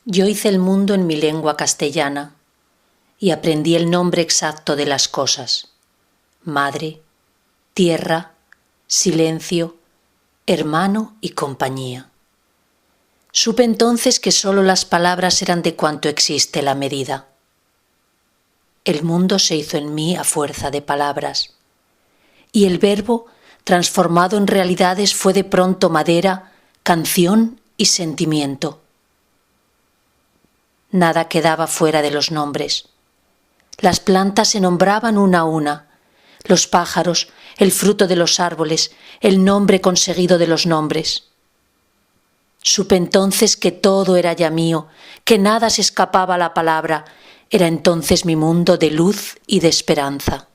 Yo hice el mundo en mi lengua castellana y aprendí el nombre exacto de las cosas: madre, tierra, silencio, hermano y compañía. Supe entonces que sólo las palabras eran de cuanto existe la medida. El mundo se hizo en mí a fuerza de palabras, y el verbo, transformado en realidades, fue de pronto madera, canción y sentimiento. Nada quedaba fuera de los nombres. Las plantas se nombraban una a una, los pájaros, el fruto de los árboles, el nombre conseguido de los nombres. Supe entonces que todo era ya mío, que nada se escapaba a la palabra. Era entonces mi mundo de luz y de esperanza.